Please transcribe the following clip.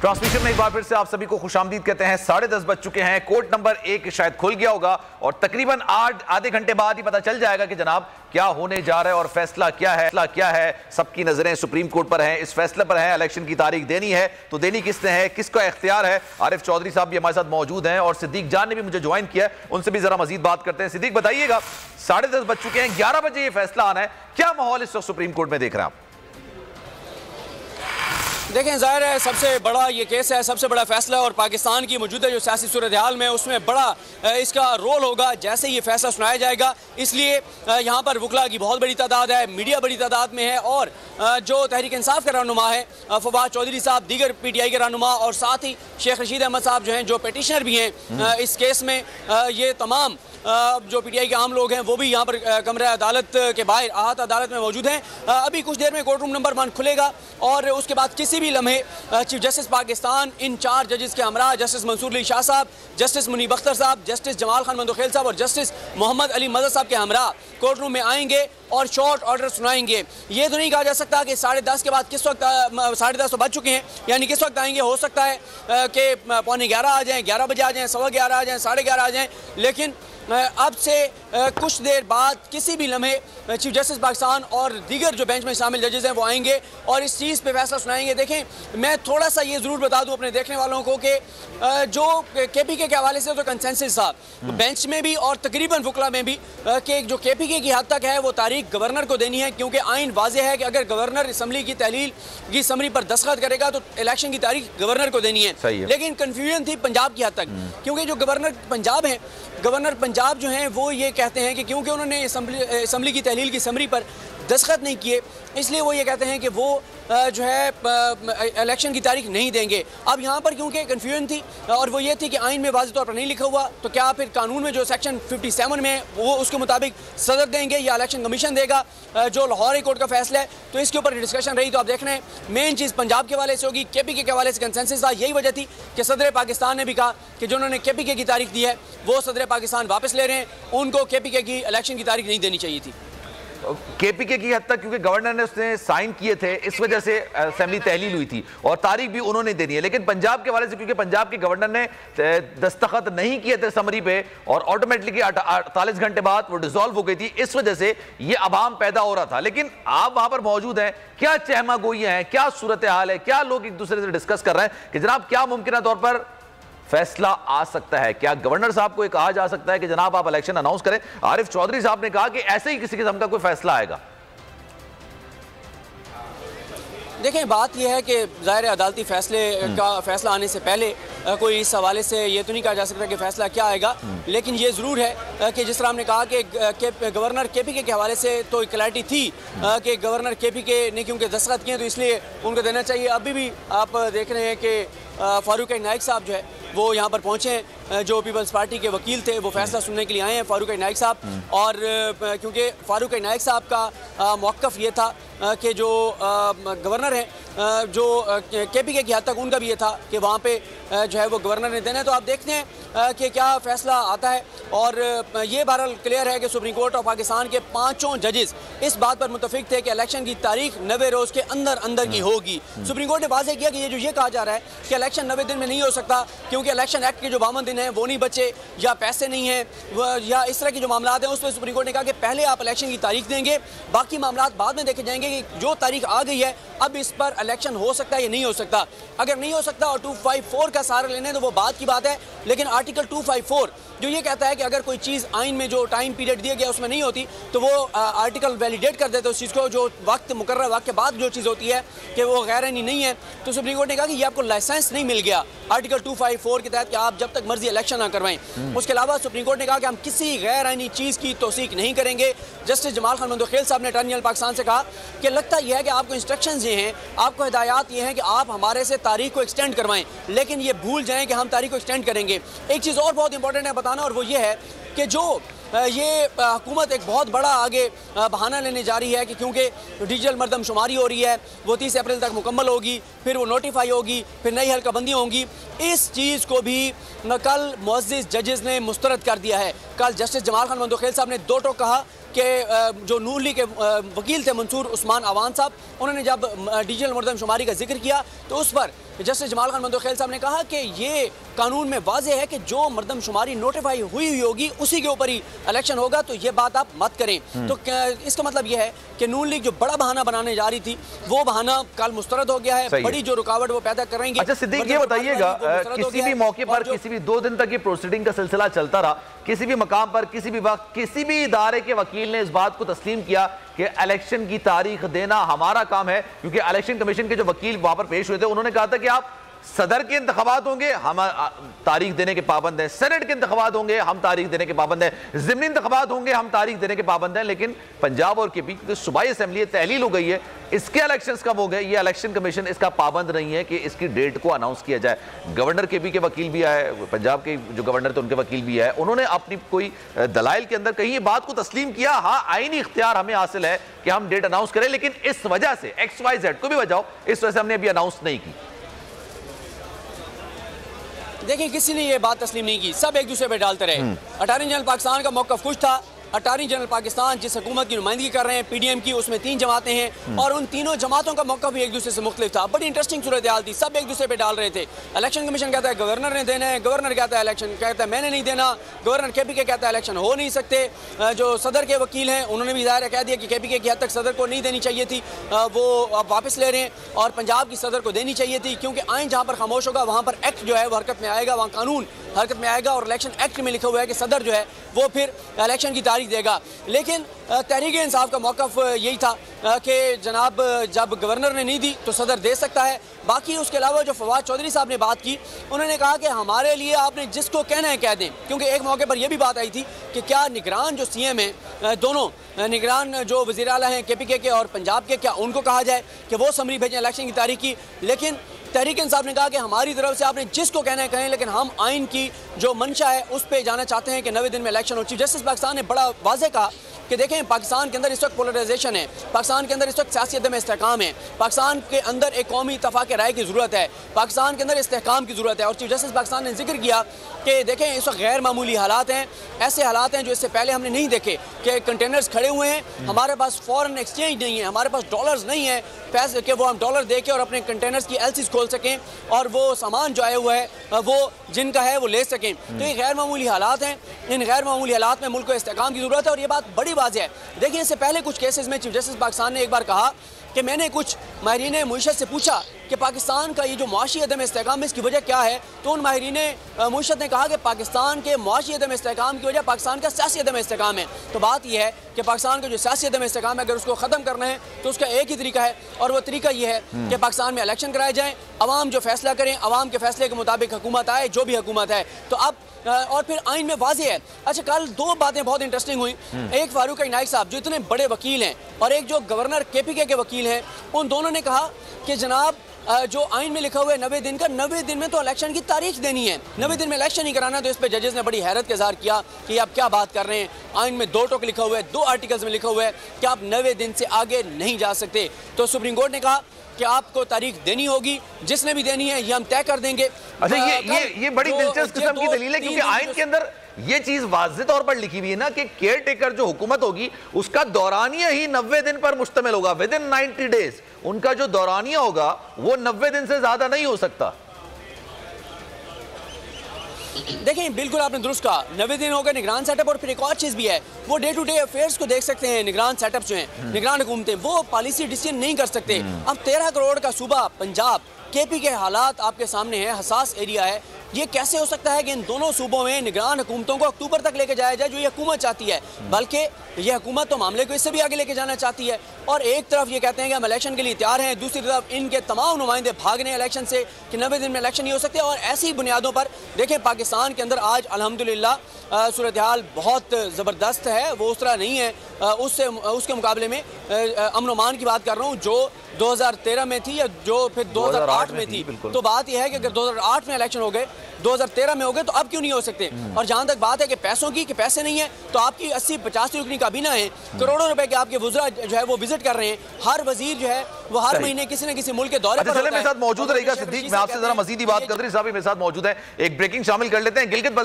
Transmission में एक बार फिर से आप सभी को खुशामदीद कहते हैं। 10:30 बज चुके हैं। कोर्ट नंबर 1 शायद खुल गया होगा और तकरीबन आधे घंटे बाद ही पता चल जाएगा कि जनाब क्या होने जा रहा है और फैसला क्या है। सबकी नजरें सुप्रीम कोर्ट पर हैं, इस फैसले पर है। इलेक्शन की तारीख देनी है तो देनी किसने है, किसका इख्तियार है। आरिफ चौधरी साहब भी हमारे साथ मौजूद हैं और सिद्दीक जान ने भी मुझे ज्वाइन किया, उनसे भी जरा मजीद बात करते हैं। सिद्दीक बताइएगा, 10:30 बज चुके हैं, 11 बजे ये फैसला आना है, क्या माहौल इस वक्त सुप्रीम कोर्ट में देख रहे हैं आप? देखें, जाहिर है सबसे बड़ा ये केस है, सबसे बड़ा फैसला और पाकिस्तान की मौजूदा जो सियासी सूरत हाल में उसमें बड़ा इसका रोल होगा जैसे ये फैसला सुनाया जाएगा। इसलिए यहाँ पर वकला की बहुत बड़ी तादाद है, मीडिया बड़ी तादाद में है और जो तहरीक इंसाफ के रहनुमा है फवाद चौधरी साहब, दीगर PTI के रहनुमा और साथ ही शेख रशीद अहमद साहब जो हैं, जो पिटिशनर भी हैं इस केस में, ये तमाम जो PTI के आम लोग हैं वो भी यहाँ पर कमरा अदालत के बाहर आहत अदालत में मौजूद हैं। अभी कुछ देर में कोर्ट रूम नंबर 1 खुलेगा और उसके बाद किसी भी लम्हे चीफ जस्टिस पाकिस्तान इन 4 जजेस के हमरा जस्टिस मंसूर अली शाह साहब, जस्टिस मुनीब अख्तर साहब, जस्टिस जमाल खान मंदोखेल साहब और जस्टिस मोहम्मद अली मदद साहब के हमरा कोर्ट रूम में आएंगे और शॉर्ट ऑर्डर सुनाएंगे। ये तो नहीं कहा जा सकता कि 10:30 के बाद किस वक्त 10:30 तो बज चुके हैं, यानी किस वक्त आएंगे। हो सकता है कि 11:15 आ जाएँ, 11 बजे आ जाएँ, 11:15 आ जाएँ, 11:30 आ जाएँ, लेकिन अब से कुछ देर बाद किसी भी लम्हे चीफ जस्टिस पाकिस्तान और दीगर जो बेंच में शामिल जजेस हैं वो आएंगे और इस चीज़ पे फैसला सुनाएंगे। देखें, मैं थोड़ा सा ये ज़रूर बता दूं अपने देखने वालों को कि जो KPK के हवाले से तो कंसेंसस था बेंच में भी और तकरीबन वकला में भी कि जो KPK की हद तक है वो तारीख गवर्नर को देनी है, क्योंकि आइन वाज़ेह है कि अगर गवर्नर असम्बली की तहलील की समरी पर दस्तखत करेगा तो इलेक्शन की तारीख गवर्नर को देनी है। लेकिन कन्फ्यूजन थी पंजाब की हद तक, क्योंकि जो गवर्नर पंजाब हैं, गवर्नर पंजाब जो हैं वो ये कहते हैं कि क्योंकि उन्होंने असम्बली की तहलील की समरी पर दस्तखत नहीं किए, इसलिए वो ये कहते हैं कि वो जो है इलेक्शन की तारीख नहीं देंगे। अब यहाँ पर क्योंकि कन्फ्यूजन थी और वो ये थी कि आइन में वाज़ेह तौर पर नहीं लिखा हुआ, तो क्या फिर कानून में जो सेक्शन 57 में वो उसके मुताबिक सदर देंगे या इलेक्शन कमीशन देगा जो लाहौर हाई कोर्ट का फैसला है। तो इसके ऊपर डिस्कशन रही। तो आप देख रहे हैं मेन चीज़ पंजाब के हवाले से होगी, KPK के हवाले से कंसेंसस था। यही वजह थी कि सदर पाकिस्तान ने भी कहा कि जो उन्होंने KPK की तारीख दी है वो सदर पाकिस्तान वापस ले रहे हैं, उनको KPK की इलेक्शन की तारीख नहीं देनी चाहिए थी। KPK की हद तक क्योंकि गवर्नर ने उसने साइन किए थे, इस वजह से असेंबली तहलील हुई थी और तारीख भी उन्होंने देनी है। लेकिन पंजाब के हवाले से क्योंकि पंजाब के गवर्नर ने दस्तखत नहीं किए थे समरी पे और ऑटोमेटिकली 48 घंटे बाद वो डिसॉल्व हो गई थी, इस वजह से ये अभाम पैदा हो रहा था। लेकिन आप वहां पर मौजूद हैं, क्या चहमा गोइयां हैं, क्या सूरत हाल है, क्या लोग एक दूसरे से डिस्कस कर रहे हैं कि जनाब क्या मुमकिन तौर पर फैसला आ सकता है? क्या गवर्नर साहब को कहा जा सकता है कि जनाब आप इलेक्शन अनाउंस करें? आरिफ चौधरी साहब ने कहा कि ऐसे ही किसी किस्म का कोई फैसला आएगा। देखें, बात यह है कि ज़ाहिर अदालती फैसला आने से पहले कोई इस हवाले से ये तो नहीं कहा जा सकता कि फैसला क्या आएगा, लेकिन ये ज़रूर है कि जिस तरह हमने कहा कि गवर्नर KPK के हवाले से तो क्लैरिटी थी कि गवर्नर KPK ने क्योंकि दस्तखत किए तो इसलिए उनको देना चाहिए। अभी भी आप देख रहे हैं कि फारूक नाइक साहब जो है वो यहाँ पर पहुँचे हैं, जो पीपल्स पार्टी के वकील थे, वो फैसला सुनने के लिए आए हैं फारूक नाइक साहब। और क्योंकि फारूक नाइक साहब का मौक़िफ़ ये था कि जो गवर्नर हैं, जो KPK की हद तक उनका भी ये था कि वहाँ पे जो है वो गवर्नर ने देना है। तो आप देखते हैं कि क्या फैसला आता है। और ये बहरहाल क्लियर है कि सुप्रीम कोर्ट ऑफ पाकिस्तान के 5 जजेस इस बात पर मुतफिक थे कि इलेक्शन की तारीख 90 रोज़ के अंदर की होगी। सुप्रीम कोर्ट ने वाज़ेह किया कि ये कहा जा रहा है कि इलेक्शन 90 दिन में नहीं हो सकता, क्योंकि इलेक्शन एक्ट के जो 52 दिन हैं वो नहीं बचे, या पैसे नहीं हैं, या इस तरह के जो मामला हैं, उस पर सुप्रीम कोर्ट ने कहा कि पहले आप इलेक्शन की तारीख देंगे, बाकी मामला बाद में देखे जाएंगे कि जो तारीख आ गई है अब इस पर इलेक्शन हो सकता है या नहीं हो सकता। अगर नहीं हो सकता और 254 का सहारा लेने तो वो बात की बात है, लेकिन आर्टिकल 254 जो ये कहता है कि अगर कोई चीज़ आइन में जो टाइम पीरियड दिया गया उसमें नहीं होती तो वो आर्टिकल वैलिडेट कर देते उस चीज़ को, जो वक्त मुकर्रर वक्त के बाद जो चीज़ होती है कि वो गैर आइनी नहीं है। तो सुप्रीम कोर्ट ने कहा कि ये आपको लाइसेंस नहीं मिल गया आर्टिकल 254 के तहत कि आप जब तक मर्जी इलेक्शन ना करवाएं। उसके अलावा सुप्रीम कोर्ट ने कहा कि हम किसी गैर आइनी चीज़ की तौसीक नहीं करेंगे। जस्टिस जमाल खान मंदोखेल साहब ने अटॉर्नी जनरल पाकिस्तान से कहा कि लगता यह है कि आपको इंस्ट्रक्शंस ये हैं, आपको हिदायत ये हैं कि आप हमारे से तारीख को एक्सटेंड करवाएं, लेकिन ये भूल जाएं कि हम तारीख को एक्सटेंड करेंगे। एक चीज़ और बहुत इंपॉर्टेंट है बताना, और वो ये है कि जो ये हुकूमत एक बहुत बड़ा आगे बहाना लेने जा रही है कि क्योंकि डिजिटल मरदमशुमारी हो रही है वो 30 अप्रैल तक मुकम्मल होगी, फिर वो नोटिफाई होगी, फिर नई हल्काबंदियाँ होंगी। इस चीज़ को भी कल मुअज़्ज़िज़ जजेस ने मुस्तरद कर दिया है। कल जस्टिस जमाल खान मंदोखेल साहब ने 2 टोक कहा कि जो नून लीग के वकील थे मंसूर उस्मान अवान साहब, उन्होंने जब डिजिटल मरदमशुमारी का जिक्र किया तो उस पर जस्टिस जमाल खान मंदोखेल साहब ने कहा कि ये कानून में वाज़ेह है कि जो मरदमशुमारी नोटिफाई हुई होगी उसी के ऊपर ही इलेक्शन होगा, तो ये बात आप मत करें। तो इसका मतलब यह है कि नून लीग जो बड़ा बहाना बनाने जा रही थी वो बहाना कल मुस्तरद हो गया है। बड़ी जो रुकावट वो पैदा करेंगे। अच्छा सिद्दीक, ये बताइएगा, किसी भी मौके पर किसी भी 2 दिन तक ये प्रोसीडिंग का सिलसिला चलता रहा, किसी भी मकाम पर किसी भी वक्त किसी भी इदारे के वकील ने इस बात को तस्लीम किया कि इलेक्शन की तारीख देना हमारा काम है? क्योंकि इलेक्शन कमीशन के जो वकील वहां पर पेश हुए थे उन्होंने कहा था कि आप सदर के इंतखाबात होंगे, हम तारीख देने के पाबंद हैं, सेनेट के इंतखाबात होंगे, हम तारीख देने के पाबंद हैं, ज़िमनी इंतखाबात होंगे, हम तारीख देने के पाबंद हैं। लेकिन पंजाब और केपी की सूबाई असेंबली तहलील हो गई है, इसके इलेक्शंस कब हो गए, ये इलेक्शन कमीशन इसका पाबंद नहीं है कि इसकी डेट को अनाउंस किया जाए। गवर्नर केपी के वकील भी आए, पंजाब के जो गवर्नर थे उनके वकील भी आए, उन्होंने अपनी कोई दलाइल के अंदर कहीं ये बात को तस्लीम किया, हाँ आईनी इख्तियार हमें हासिल है कि हम डेट अनाउंस करें, लेकिन इस वजह से XYZ को भी वजह हो, इस वजह से हमने अभी अनाउंस नहीं की। देखिए, किसी ने ये बात तस्लीम नहीं की, सब एक दूसरे पे डालते रहे। अटॉर्नी जनरल पाकिस्तान का मौक़िफ़ खुश था। अटॉर्नी जनरल पाकिस्तान जिस हुकूमत की नुमाइंदगी कर रहे हैं PDM की, उसमें 3 जमातें हैं और उन तीनों जमातों का मौक़िफ़ भी एक दूसरे से मुख्तलिफ था। बड़ी इंटरेस्टिंग सूरत हाल थी, सब एक दूसरे पे डाल रहे थे। इलेक्शन कमीशन कहता है गवर्नर ने देना है, गवर्नर कहता है इलेक्शन कहता है मैंने नहीं देना, गवर्नर KPK कहता है इलेक्शन हो नहीं सकते। जो सदर के वकील हैं उन्होंने भी ज़ाहिर कह दिया कि KPK की हद तक सदर को नहीं देनी चाहिए थी, वो अब वापस ले रहे हैं, और पंजाब की सदर को देनी चाहिए थी, क्योंकि आइन जहाँ पर खामोश होगा वहाँ पर एक्ट जो है वो हरकत में आएगा, वहाँ कानून हरकत में आएगा, और इलेक्शन एक्ट में लिखा हुआ है कि सदर जो है वो फिर इलेक्शन की तारीख देगा। लेकिन तहरीक इंसाफ का मौक़िफ़ यही था कि जनाब जब गवर्नर ने नहीं दी तो सदर दे सकता है। बाकी उसके अलावा जो फवाद चौधरी साहब ने बात की, उन्होंने कहा कि हमारे लिए आपने जिसको कहना है कह दें, क्योंकि एक मौके पर यह भी बात आई थी कि क्या निगरान जो CM हैं, दोनों निगरान जो वज़ीर आला हैं KPK के और पंजाब के, क्या उनको कहा जाए कि वो समरी भेजें इलेक्शन की तारीख की। लेकिन तहरीक इंसाफ ने कहा कि हमारी तरफ से आपने जिसको कहना है कहें, लेकिन हम आइन की जो मंशा है उस पर जाना चाहते हैं कि 90 दिन में इलेक्शन हो। चीफ जस्टिस पाकिस्तान ने बड़ा वाज़ेह कहा कि देखें, पाकिस्तान के अंदर इस वक्त पोलराइजेशन है, पाकिस्तान के अंदर इस वक्त सियासी अदम इस्तेहकाम है, पाकिस्तान के अंदर एक कौमी इत्तफाक राय की ज़रूरत है, पाकिस्तान के अंदर इस्तेहकाम की ज़रूरत है। और चीफ जस्टिस पाकिस्तान ने जिक्र किया कि देखें इस वक्त गैर मामूली हालात हैं, ऐसे हालात हैं जो इससे पहले हमने नहीं देखे, कि कंटेनर्स खड़े हुए हैं, हमारे पास फॉरेन एक्सचेंज नहीं है, हमारे पास डॉलर्स नहीं है पैसे कि वो हम डॉलर दे के और अपने कंटेनर्स की LCs खोल सकें और वो सामान जो आया हुआ है वो जिनका है वो ले सकें। तो ये गैर मामूली हालात हैं, इन गैर मामूली हालात में मुल्क को इस्तेहकाम की ज़रूरत है, और ये बात बड़ी वाज़ेह है। देखिए, इससे पहले कुछ केसेस में चीफ जस्टिस पाकिस्तान ने एक बार कहा कि मैंने कुछ माहिरीन मुईशत से पूछा कि पाकिस्तान का ये जो मुआशी अदम इस्तेहकाम है इसकी वजह क्या है, तो उन माहिरीन मुईशत ने कहा कि पाकिस्तान के मुआशी अदम इस्तेहकाम की वजह पाकिस्तान का सियासी अदम इस्तेहकाम है। तो बात यह है कि पाकिस्तान का जो सियासी अदम इस्तेहकाम है, अगर उसको ख़त्म करना है तो उसका एक ही तरीका है, और वो तरीका ये है कि पाकिस्तान में इलेक्शन कराए जाएँ, अवाम जो फैसला करें, अवाम के फैसले के मुताबिक हुकूमत आए, जो भी हुकूमत है। तो अब और फिर आइन में वाज़ेह है। अच्छा, कल 2 बातें बहुत इंटरेस्टिंग हुई, एक फारूक इनायत साहब जो इतने बड़े वकील हैं और एक जो गवर्नर KPK के वकील हैं, उन दोनों ने कहा कि जनाब जो आइन में लिखा हुआ है 90 दिन का, 90 दिन में तो इलेक्शन की तारीख देनी है, 90 दिन में इलेक्शन ही कराना। तो इस पर जजेस ने बड़ी हैरत का इज़हार किया कि आप क्या बात कर रहे हैं, आइन में 2 टोक लिखा हुआ है, 2 आर्टिकल्स में लिखा हुआ है कि आप 90 दिन से आगे नहीं जा सकते। तो सुप्रीम कोर्ट ने कहा कि आपको तारीख देनी होगी, जिसने भी देनी है ये हम तय कर देंगे। अच्छा, ये बड़ी दिलचस्प किस्म की दलील है, क्योंकि आइन के अंदर ये चीज वाज़ेह तौर पर लिखी हुई है ना कि केयर टेकर जो हुकूमत होगी उसका दौरानिया ही 90 दिन पर मुश्तमिल होगा, विद इन 90 डेज उनका जो दौरानिया होगा वो 90 दिन से ज्यादा नहीं हो सकता। देखिए, बिल्कुल आपने दुरुस्त कहा, 90 दिन हो गए निगरान सेटअप। और फिर एक और चीज़ भी है, वो डे टू डे अफेयर्स को देख सकते हैं। निगरान सेटअप जो हैं, निगरान हुकूमतें, वो पॉलिसी डिसीजन नहीं कर सकते। अब 13 करोड़ का सूबा पंजाब, KP के हालात आपके सामने हैं, हसास एरिया है, ये कैसे हो सकता है कि इन दोनों सूबों में निगरान हुकूमतों को अक्टूबर तक लेके जाया जाए, जो ये हुकूमत चाहती है। बल्कि ये हुकूमत तो मामले को इससे भी आगे लेके जाना चाहती है। और एक तरफ ये कहते हैं कि हम इलेक्शन के लिए तैयार हैं, दूसरी तरफ इनके तमाम नुमाइंदे भाग रहे हैं इलेक्शन से कि 90 दिन में इलेक्शन नहीं हो सकते। और ऐसी बुनियादों पर देखें, पाकिस्तान के अंदर आज अल्हम्दुलिल्लाह सूरत हाल बहुत ज़बरदस्त है, वो उस तरह नहीं है उसके मुकाबले में। अमन अमान की बात कर रहा हूँ जो 2013 में थी या जो फिर 2008 में थी। तो बात यह है कि अगर 2008 में इलेक्शन हो गए, 2013 में हो गए, तो अब क्यों नहीं हो सकते। और जहां तक बात है कि पैसों की, कि पैसे नहीं है, तो आपकी 80-50 रुपये काबीना है, करोड़ों रुपए के आपके वुज़रा जो है वो विजिट कर रहे हैं। हर वजीर जो है वो हर महीने किसी न किसी मुल्क के दौरे पर मेरे साथ मौजूद रहेगा। सिद्दीक, मैं आपसे जरा मजीद ही बात कर रही, साहब मेरे साथ मौजूद है, एक ब्रेकिंग शामिल कर लेते हैं। गिलगित